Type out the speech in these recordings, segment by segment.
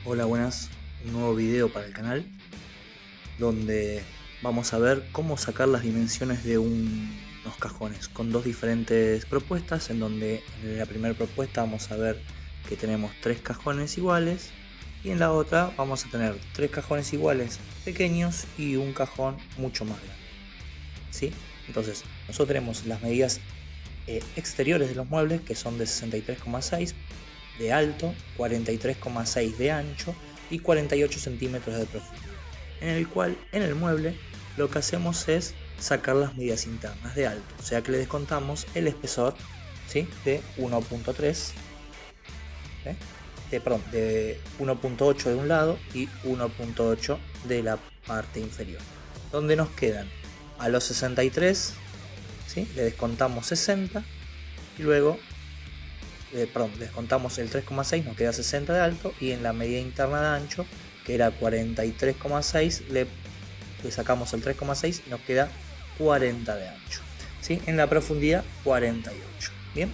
Hola, buenas, un nuevo video para el canal donde vamos a ver cómo sacar las dimensiones de unos cajones con dos diferentes propuestas, en donde en la primera propuesta vamos a ver que tenemos tres cajones iguales y en la otra vamos a tener tres cajones iguales pequeños y un cajón mucho más grande, ¿sí? Entonces nosotros tenemos las medidas exteriores de los muebles, que son de 63,6 de alto, 43,6 de ancho y 48 centímetros de profundidad, en el cual en el mueble lo que hacemos es sacar las medidas internas de alto, o sea que le descontamos el espesor, ¿sí?, de 1.3, de 1.8 de un lado y 1.8 de la parte inferior, donde nos quedan a los 63, ¿sí?, le descontamos 60 y luego descontamos el 3,6, nos queda 60 de alto, y en la medida interna de ancho, que era 43,6, le sacamos el 3,6 y nos queda 40 de ancho, ¿sí? En la profundidad 48. Bien,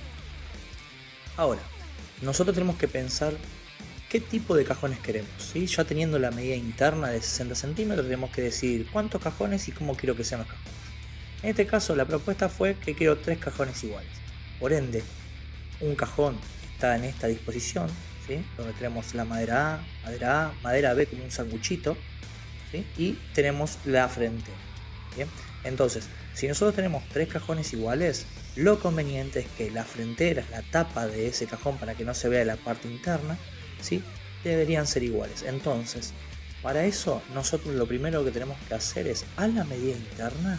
ahora nosotros tenemos que pensar qué tipo de cajones queremos, ¿sí? Ya teniendo la medida interna de 60 centímetros, tenemos que decidir cuántos cajones y cómo quiero que sean los cajones. En este caso la propuesta fue que quiero tres cajones iguales, por ende un cajón está en esta disposición, ¿sí?, donde tenemos la madera A, madera B como un sanguchito, ¿sí?, y tenemos la frontera. Bien, entonces si nosotros tenemos tres cajones iguales, lo conveniente es que las fronteras, la tapa de ese cajón, para que no se vea la parte interna, ¿sí?, deberían ser iguales. Entonces para eso nosotros lo primero que tenemos que hacer es, a la medida interna,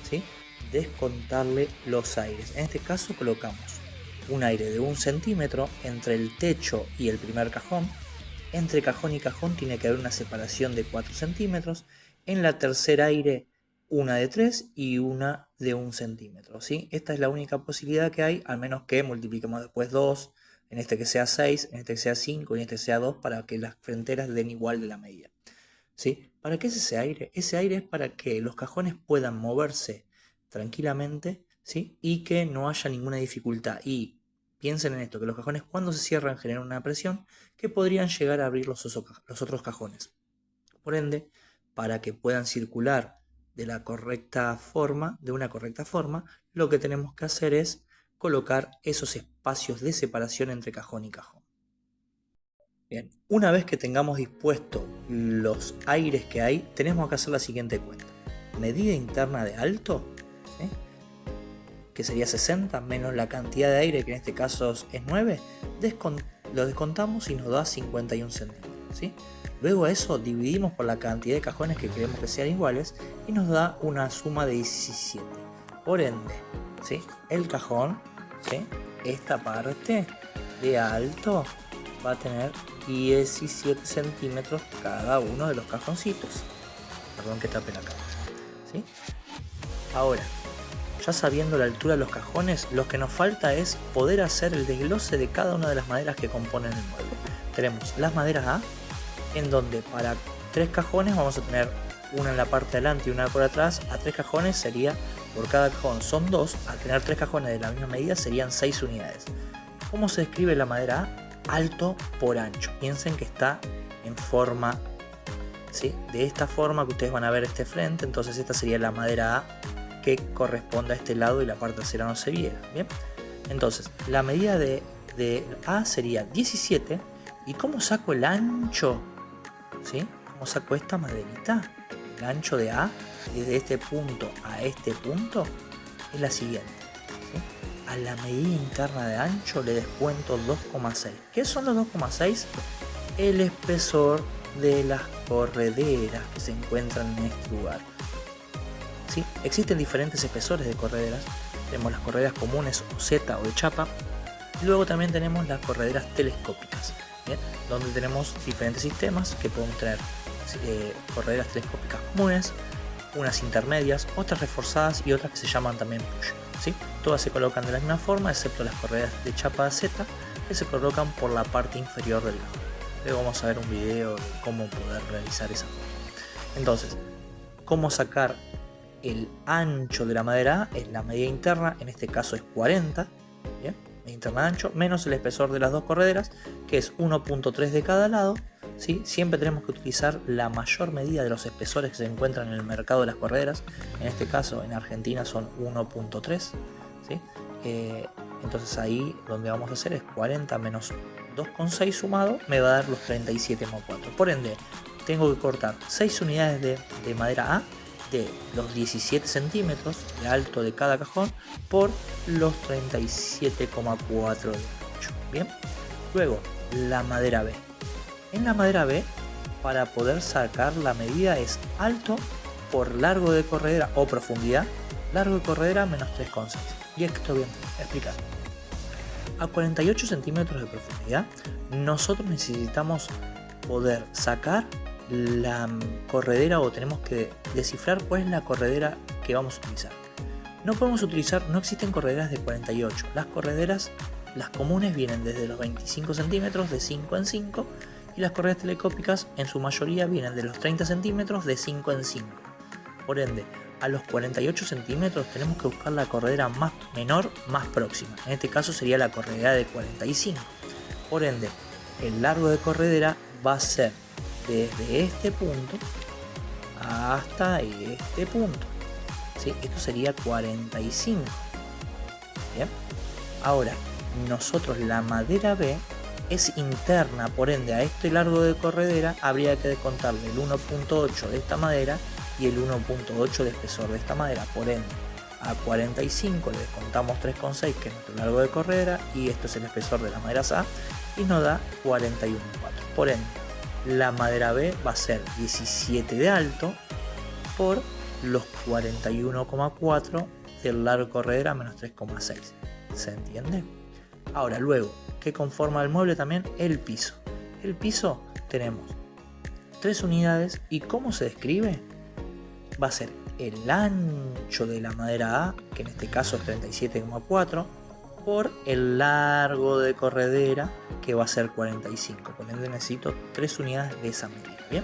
¿sí?, descontarle los aires. En este caso colocamos un aire de 1 centímetro entre el techo y el primer cajón. Entre cajón y cajón tiene que haber una separación de 4 centímetros. En la tercera aire, una de 3 y una de 1 centímetro, ¿sí? Esta es la única posibilidad que hay, al menos que multipliquemos después 2, en este que sea 6, en este que sea 5 y en este que sea 2, para que las fronteras den igual de la medida, ¿sí? ¿Para qué es ese aire? Ese aire es para que los cajones puedan moverse tranquilamente, ¿sí?, y que no haya ninguna dificultad. Y piensen en esto, que los cajones, cuando se cierran, generan una presión que podrían llegar a abrir los otros cajones. Por ende, para que puedan circular de una correcta forma, lo que tenemos que hacer es colocar esos espacios de separación entre cajón y cajón. Bien, una vez que tengamos dispuesto los aires que hay, tenemos que hacer la siguiente cuenta. Medida interna de alto, ¿sí?, que sería 60, menos la cantidad de aire, que en este caso es 9, lo descontamos y nos da 51 centímetros, ¿sí? Luego a eso dividimos por la cantidad de cajones que queremos que sean iguales y nos da una suma de 17. Por ende, ¿sí?, el cajón, ¿sí?, esta parte de alto va a tener 17 centímetros cada uno de los cajoncitos. Perdón que tape la cámara, ¿sí? Ahora, ya sabiendo la altura de los cajones, lo que nos falta es poder hacer el desglose de cada una de las maderas que componen el mueble. Tenemos las maderas A, en donde para tres cajones vamos a tener una en la parte de adelante y una por atrás. A tres cajones sería, por cada cajón son 2, al tener tres cajones de la misma medida serían 6 unidades. ¿Cómo se describe la madera A? Alto por ancho. Piensen que está en forma, ¿sí?, de esta forma que ustedes van a ver este frente. Entonces esta sería la madera A, que corresponde a este lado y la parte trasera no se viera. Bien, entonces la medida de A sería 17. ¿Y cómo saco el ancho? ¿Sí? ¿Cómo saco esta maderita? El ancho de A, desde este punto a este punto, es la siguiente, ¿sí? A la medida interna de ancho le descuento 2,6. ¿Qué son los 2,6? El espesor de las correderas que se encuentran en este lugar. ¿Sí? Existen diferentes espesores de correderas. Tenemos las correderas comunes o Z o de chapa. Y luego también tenemos las correderas telescópicas, ¿bien?, donde tenemos diferentes sistemas que podemos tener correderas telescópicas comunes, unas intermedias, otras reforzadas y otras que se llaman también push, ¿sí? Todas se colocan de la misma forma, excepto las correderas de chapa Z, que se colocan por la parte inferior del cajón. Luego vamos a ver un video de cómo poder realizar esa forma. Entonces, cómo sacar el ancho de la madera A es la medida interna, en este caso es 40, ¿bien?, medida interna de ancho, menos el espesor de las dos correderas, que es 1.3 de cada lado, ¿sí? Siempre tenemos que utilizar la mayor medida de los espesores que se encuentran en el mercado de las correderas. En este caso en Argentina son 1.3, ¿sí? Entonces ahí donde vamos a hacer es 40 menos 2,6 sumado me va a dar los 37,4. Por ende tengo que cortar 6 unidades de madera A de los 17 centímetros de alto de cada cajón por los 37,4 de ancho. Bien, luego la madera B. En la madera B, para poder sacar la medida es alto por largo de corredera o profundidad, largo de corredera menos 3,6. Y esto bien explicado. A 48 centímetros de profundidad nosotros necesitamos poder sacar la corredera, o tenemos que descifrar cuál es la corredera que vamos a utilizar. No podemos utilizar, no existen correderas de 48. Las correderas, las comunes, vienen desde los 25 centímetros de 5 en 5 y las correderas telescópicas en su mayoría vienen de los 30 centímetros de 5 en 5. Por ende, a los 48 centímetros tenemos que buscar la corredera más menor más próxima. En este caso sería la corredera de 45. Por ende, el largo de corredera va a ser desde este punto hasta este punto, ¿sí? Esto sería 45. Bien, ahora nosotros la madera B es interna, por ende a este largo de corredera habría que descontarle el 1.8 de esta madera y el 1.8 de espesor de esta madera. Por ende a 45 le descontamos 3,6, que es nuestro largo de corredera, y esto es el espesor de la madera A, y nos da 41,4. Por ende la madera B va a ser 17 de alto por los 41,4 del largo de corredera menos 3,6. ¿Se entiende? Ahora, luego, ¿qué conforma el mueble también? El piso. El piso tenemos 3 unidades, y ¿cómo se describe? Va a ser el ancho de la madera A, que en este caso es 37,4, por el largo de corredera, que va a ser 45. Por ende necesito 3 unidades de esa medida. ¿Bien?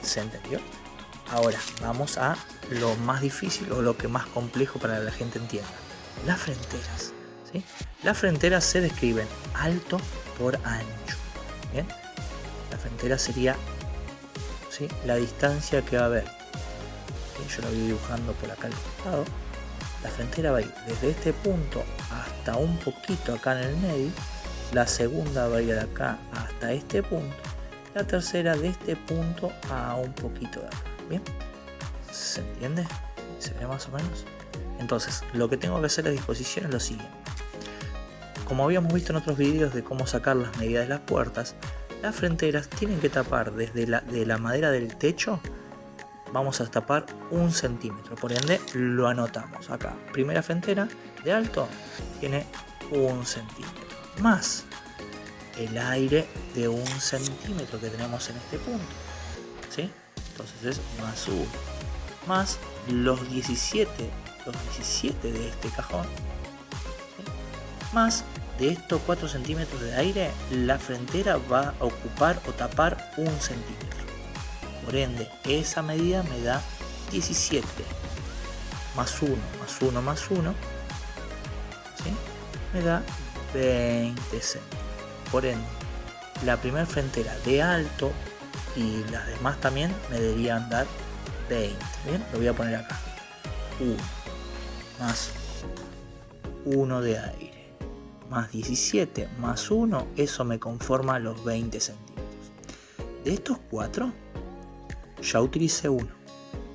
¿Se entendió? Ahora vamos a lo más difícil, o lo que más complejo para que la gente entienda. Las fronteras, ¿sí? Las fronteras se describen alto por ancho. ¿Bien? La frontera sería, ¿sí?, la distancia que va a haber. ¿Sí? Yo lo voy dibujando por acá al costado. La frontera va a ir desde este punto hasta un poquito acá en el medio. La segunda va a ir de acá hasta este punto. La tercera de este punto a un poquito de acá. ¿Bien? ¿Se entiende? ¿Se ve más o menos? Entonces, lo que tengo que hacer a disposición es lo siguiente. Como habíamos visto en otros videos de cómo sacar las medidas de las puertas, las fronteras tienen que tapar desde la madera del techo. Vamos a tapar 1 centímetro, por ende lo anotamos acá. Primera frontera de alto tiene 1 centímetro, más el aire de 1 centímetro que tenemos en este punto, ¿sí? Entonces es más 1, más los 17 de este cajón, ¿sí?, más de estos 4 centímetros de aire. La frontera va a ocupar o tapar 1 centímetro. Por ende, esa medida me da 17 más 1 más 1 más 1, ¿sí?, me da 20 centímetros. Por ende, la primera frontera de alto y las demás también me deberían dar 20. Bien, lo voy a poner acá. 1 más 1 de aire más 17 más 1, eso me conforma los 20 centímetros. De estos 4 ya utilicé 1.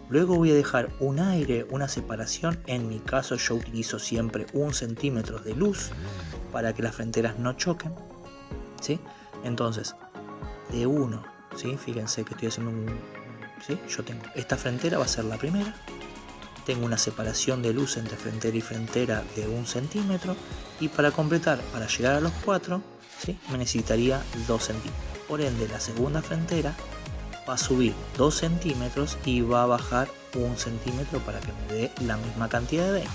Luego voy a dejar un aire, una separación. En mi caso yo utilizo siempre 1 centímetro de luz para que las fronteras no choquen, ¿sí? Entonces, de 1, ¿sí?, fíjense que estoy haciendo ¿sí?, yo tengo esta frontera, va a ser la primera. Tengo una separación de luz entre frontera y frontera de 1 centímetro. Y para completar, para llegar a los 4, ¿sí?, me necesitaría 2 centímetros. Por ende, la segunda frontera va a subir 2 centímetros y va a bajar 1 centímetro para que me dé la misma cantidad de 20.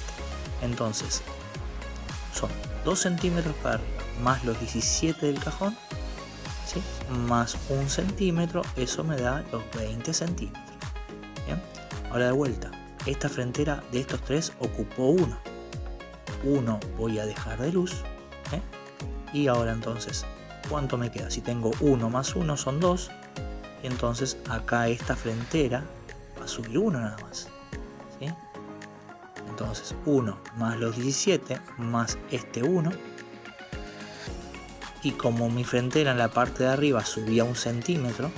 Entonces, son 2 centímetros para arriba, más los 17 del cajón, ¿sí?, más 1 centímetro, eso me da los 20 centímetros. Bien, ahora de vuelta, esta frontera de estos 3 ocupó 1 voy a dejar de luz, y ahora entonces ¿cuánto me queda? Si tengo 1 más 1 son 2, y entonces acá esta frentera va a subir 1 nada más, ¿sí? Entonces 1 más los 17 más este 1, y como mi frentera en la parte de arriba subía 1 centímetro,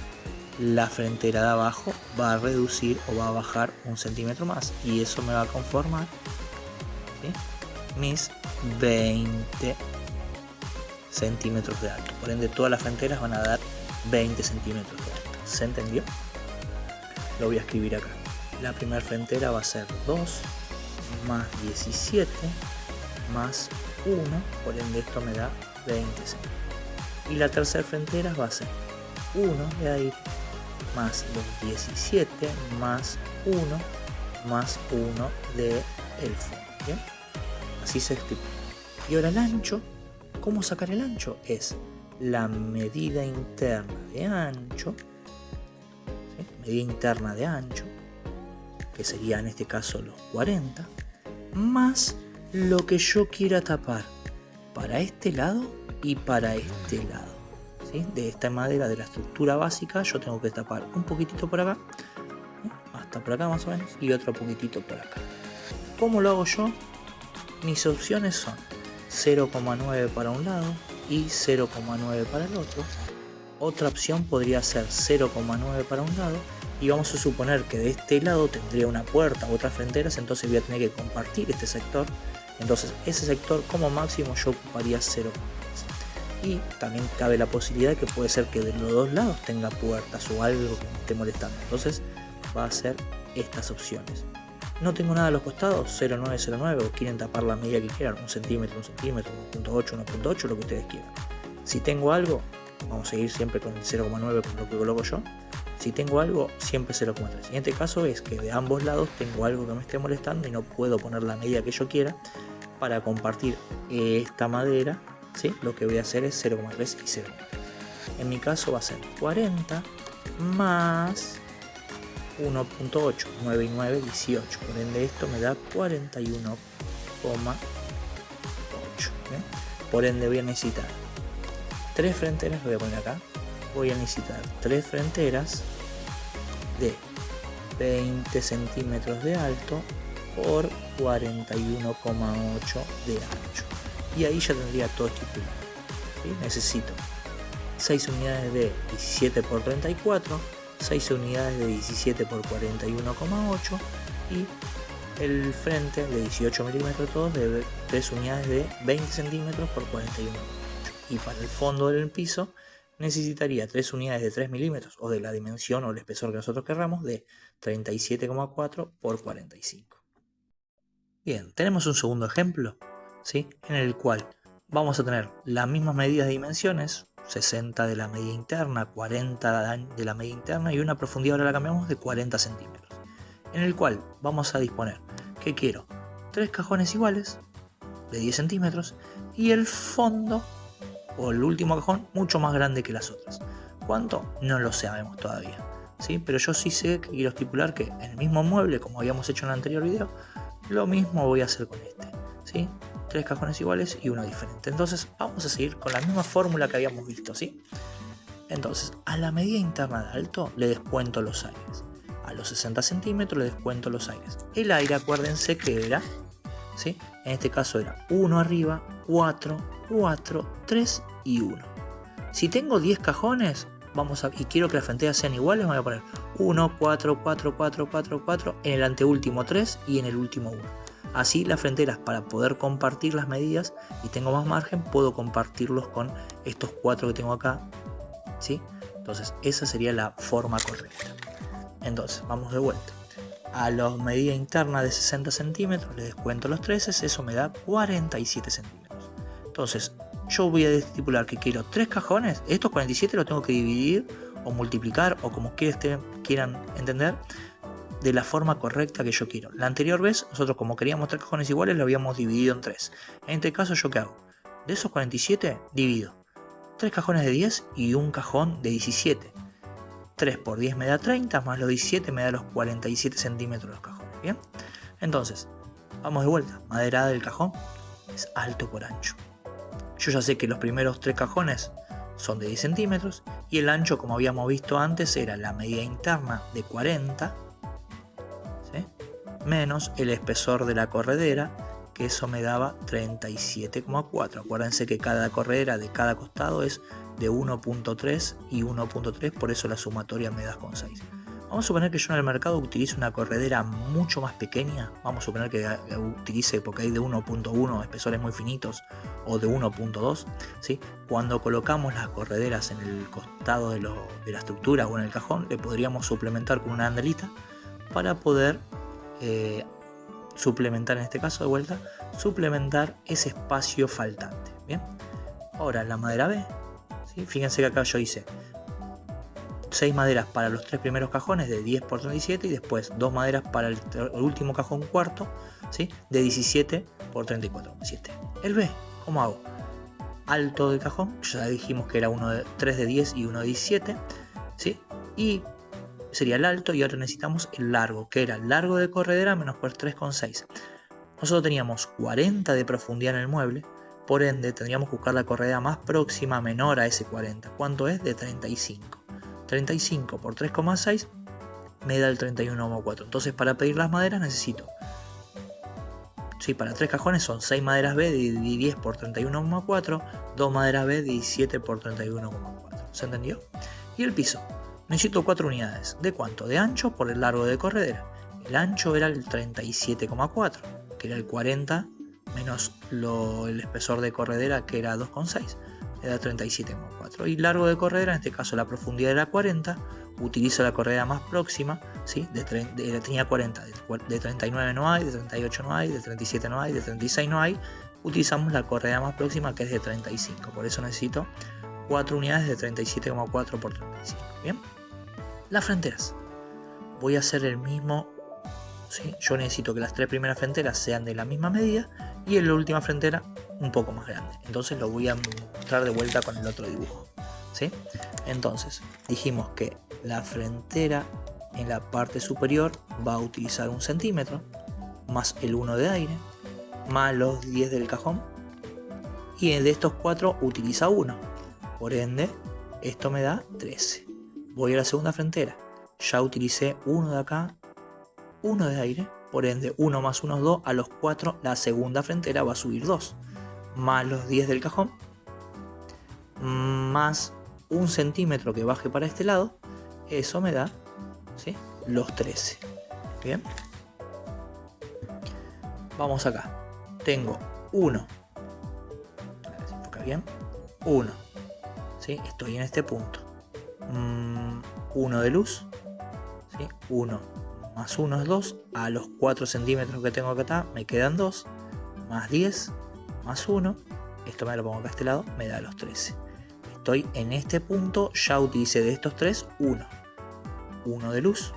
la frentera de abajo va a reducir o va a bajar 1 centímetro más, y eso me va a conformar, ¿sí?, mis 20 centímetros de alto. Por ende, todas las fronteras van a dar 20 centímetros de alto. ¿Se entendió? Lo voy a escribir acá. La primera frontera va a ser 2 más 17 más 1, por ende esto me da 20 centímetros. Y la tercera frontera va a ser 1 de aire más los 17 más 1 más 1 de el fondo. ¿Bien? Así se explica. Y ahora el ancho. ¿Cómo sacar el ancho? Es la medida interna de ancho, ¿sí?, medida interna de ancho, que sería en este caso los 40, más lo que yo quiera tapar para este lado y para este lado, ¿sí? De esta madera, de la estructura básica, yo tengo que tapar un poquitito por acá, ¿sí?, hasta por acá más o menos, y otro poquitito por acá. ¿Cómo lo hago yo? Mis opciones son 0,9 para un lado y 0,9 para el otro. Otra opción podría ser 0,9 para un lado, y vamos a suponer que de este lado tendría una puerta u otras fronteras, entonces voy a tener que compartir este sector. Entonces ese sector como máximo yo ocuparía 0,3. Y también cabe la posibilidad de que puede ser que de los dos lados tenga puertas o algo que me esté molestando. Entonces va a ser estas opciones. No tengo nada a los costados, 0,9, 0,9, o quieren tapar la medida que quieran, 1 centímetro, 1.8, 1.8, lo que ustedes quieran. Si tengo algo, vamos a seguir siempre con el 0,9 con lo que coloco yo. Si tengo algo, siempre 0,3. En este caso es que de ambos lados tengo algo que me esté molestando y no puedo poner la medida que yo quiera para compartir esta madera, ¿sí? Lo que voy a hacer es 0,3 y 0,3. En mi caso va a ser 40 más 1.8, 9 y 9, 18. Por ende esto me da 41,8. Por ende voy a necesitar 3 fronteras, voy a poner acá. Voy a necesitar 3 fronteras de 20 centímetros de alto por 41,8 de ancho. Y ahí ya tendría todo estipulado, ¿sí? Necesito 6 unidades de 17 por 34, 6 unidades de 17 por 41,8 y el frente de 18 milímetros todos de 3 unidades de 20 centímetros por 41,8. Y para el fondo del piso necesitaría 3 unidades de 3 milímetros o de la dimensión o el espesor que nosotros querramos de 37,4 por 45. Bien, tenemos un segundo ejemplo, ¿sí?, en el cual vamos a tener las mismas medidas de dimensiones, 60 de la medida interna, 40 de la medida interna y una profundidad, ahora la cambiamos, de 40 centímetros. En el cual vamos a disponer que quiero 3 cajones iguales de 10 centímetros y el fondo o el último cajón mucho más grande que las otras. ¿Cuánto? No lo sabemos todavía, ¿sí? Pero yo sí sé que quiero estipular que en el mismo mueble, como habíamos hecho en el anterior video, lo mismo voy a hacer con este, ¿sí? 3 cajones iguales y uno diferente. Entonces vamos a seguir con la misma fórmula que habíamos visto, ¿sí? Entonces a la medida interna de alto le descuento los aires. A los 60 centímetros le descuento los aires. El aire, acuérdense que era, ¿sí?, en este caso era 1 arriba, 4, 4, 3 y 1. Si tengo 10 cajones y quiero que las fronteras sean iguales, voy a poner 1, 4, 4, 4, 4, 4, en el anteúltimo 3 y en el último 1. Así las fronteras, para poder compartir las medidas y tengo más margen, puedo compartirlos con estos 4 que tengo acá, ¿sí? Entonces esa sería la forma correcta. Entonces vamos de vuelta. A la medida interna de 60 centímetros le descuento los 13, eso me da 47 centímetros. Entonces yo voy a estipular que quiero 3 cajones. Estos 47 los tengo que dividir o multiplicar o como quieran entender, de la forma correcta que yo quiero. La anterior vez nosotros, como queríamos 3 cajones iguales, lo habíamos dividido en 3. En este caso, ¿yo qué hago? De esos 47 divido 3 cajones de 10 y un cajón de 17. 3 por 10 me da 30, más los 17 me da los 47 centímetros los cajones. ¿Bien? Entonces, vamos de vuelta. Maderada del cajón es alto por ancho. Yo ya sé que los primeros 3 cajones son de 10 centímetros y el ancho, como habíamos visto antes, era la medida interna de 40, ¿sí?, menos el espesor de la corredera, que eso me daba 37,4. Acuérdense que cada corredera de cada costado es de 1.3 y 1.3, por eso la sumatoria me da con 6. Vamos a suponer que yo en el mercado utilice una corredera mucho más pequeña. Vamos a suponer que utilice, porque hay de 1.1 espesores muy finitos, o de 1.2, ¿sí? Cuando colocamos las correderas en el costado de la estructura o en el cajón, le podríamos suplementar con una andelita para poder suplementar, en este caso de vuelta, suplementar ese espacio faltante. Bien, ahora la madera B, ¿sí? Fíjense que acá yo hice 6 maderas para los 3 primeros cajones de 10 por 37 y después 2 maderas para el último cajón cuarto, ¿sí?, de 17 por 34,7. El B, ¿cómo hago? Alto del cajón, ya dijimos que era 3 de 10 y 1 de 17, ¿sí?, y sería el alto, y ahora necesitamos el largo, que era el largo de corredera menos por 3,6. Nosotros teníamos 40 de profundidad en el mueble, por ende tendríamos que buscar la corredera más próxima menor a ese 40. ¿Cuánto es? De 35. 35 por 3,6 me da el 31,4. Entonces, para pedir las maderas necesito, sí, para 3 cajones son 6 maderas B de 10 por 31,4, 2 maderas B de 17 por 31,4. ¿Se entendió? Y el piso, necesito 4 unidades. ¿De cuánto? De ancho por el largo de corredera. El ancho era el 37,4, que era el 40 menos el espesor de corredera, que era 2,6. Me da 37,4. Y largo de corredera, en este caso la profundidad era 40. Utilizo la corredera más próxima, ¿sí? Tenía 40. De 39 no hay, de 38 no hay, de 37 no hay, de 36 no hay. Utilizamos la corredera más próxima, que es de 35. Por eso necesito 4 unidades de 37,4 por 35. Bien. Las fronteras. Voy a hacer el mismo. ¿Sí? Yo necesito que las 3 primeras fronteras sean de la misma medida y en la última frontera un poco más grande. Entonces lo voy a mostrar de vuelta con el otro dibujo, ¿sí? Entonces dijimos que la frontera en la parte superior va a utilizar 1 centímetro más el 1 de aire más los 10 del cajón, y de estos 4 utiliza 1, por ende esto me da 13. Voy a la segunda frontera, ya utilicé 1 de acá, 1 de aire, por ende 1 más 1 es 2, a los 4 la segunda frontera va a subir 2, más los 10 del cajón, más 1 centímetro que baje para este lado, eso me da, ¿sí?, los 13. Bien, vamos acá, tengo 1, a ver si enfoca bien, 1, ¿sí?, estoy en este punto, 1 de luz, ¿sí?, 1 más 1 es 2, a los 4 centímetros que tengo acá me quedan 2, más 10, más 1, esto me lo pongo acá a este lado, me da los 13. Estoy en este punto, ya utilicé de estos 3, 1 de luz,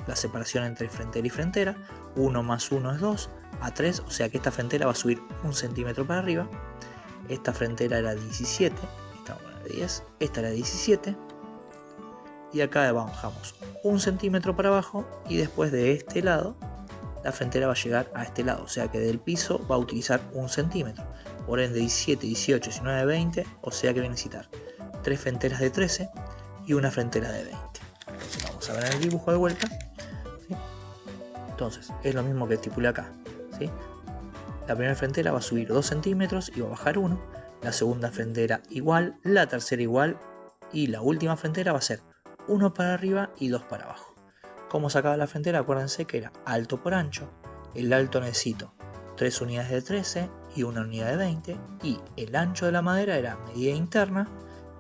la separación entre frontera y frontera, 1 más 1 es 2, a 3, o sea que esta frontera va a subir 1 centímetro para arriba, esta frontera era 17, esta era 10, esta era 17, y acá bajamos 1 centímetro para abajo, y después de este lado la frontera va a llegar a este lado, o sea que del piso va a utilizar 1 centímetro, por ende 17, 18, 19, 20, o sea que voy a necesitar 3 fronteras de 13 y una frontera de 20. Entonces vamos a ver el dibujo de vuelta, ¿sí? Entonces es lo mismo que estipulé acá, ¿sí? La primera frontera va a subir 2 centímetros y va a bajar 1, la segunda frontera igual, la tercera igual, y la última frontera va a ser 1 para arriba y 2 para abajo. ¿Cómo sacaba la frontera? Acuérdense que era alto por ancho. El alto necesito 3 unidades de 13 y 1 unidad de 20, y el ancho de la madera era medida interna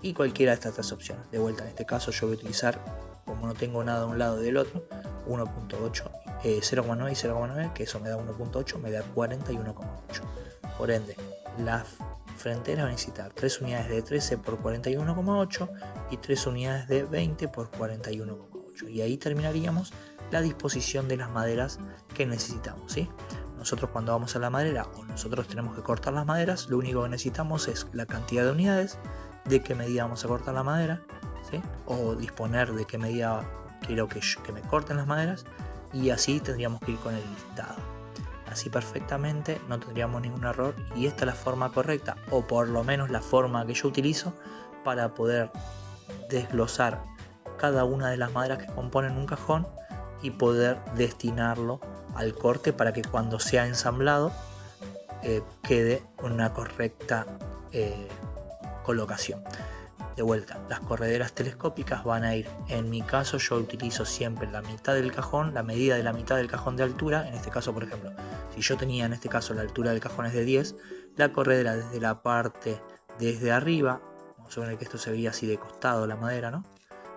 y cualquiera de estas 3 opciones. De vuelta, en este caso yo voy a utilizar, como no tengo nada de un lado y del otro, 1.8, 0,9 y 0,9, que eso me da 1.8, me da 41,8. Por ende, la frontera va a necesitar 3 unidades de 13 por 41,8 y 3 unidades de 20 por 41,8. Y ahí terminaríamos la disposición de las maderas que necesitamos, ¿sí? Nosotros cuando vamos a la madera o nosotros tenemos que cortar las maderas, lo único que necesitamos es la cantidad de unidades, de qué medida vamos a cortar la madera, ¿sí?, o disponer de qué medida quiero que me corten las maderas, y así tendríamos que ir con el listado. así perfectamente, no tendríamos ningún error, y esta es la forma correcta, o por lo menos la forma que yo utilizo para poder desglosar cada una de las maderas que componen un cajón y poder destinarlo al corte para que cuando sea ensamblado quede una correcta colocación. De vuelta, las correderas telescópicas van a ir, en mi caso yo utilizo siempre la mitad del cajón, la medida de la mitad del cajón de altura. En este caso, por ejemplo, si yo tenía en este caso la altura del cajón es de 10, la corredera desde la parte desde arriba, vamos a suponer que esto se veía así de costado la madera, ¿no?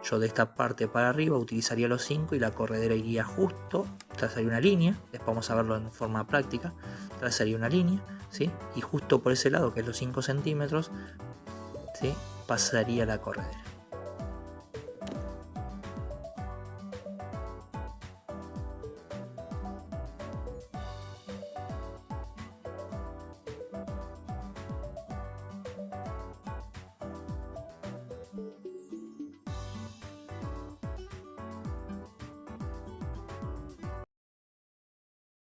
Yo de esta parte para arriba utilizaría los 5 y la corredera iría justo, trazaría una línea, después vamos a verlo en forma práctica, trazaría una línea, ¿sí? Y justo por ese lado, que es los 5 centímetros, ¿sí?, pasaría la corredera.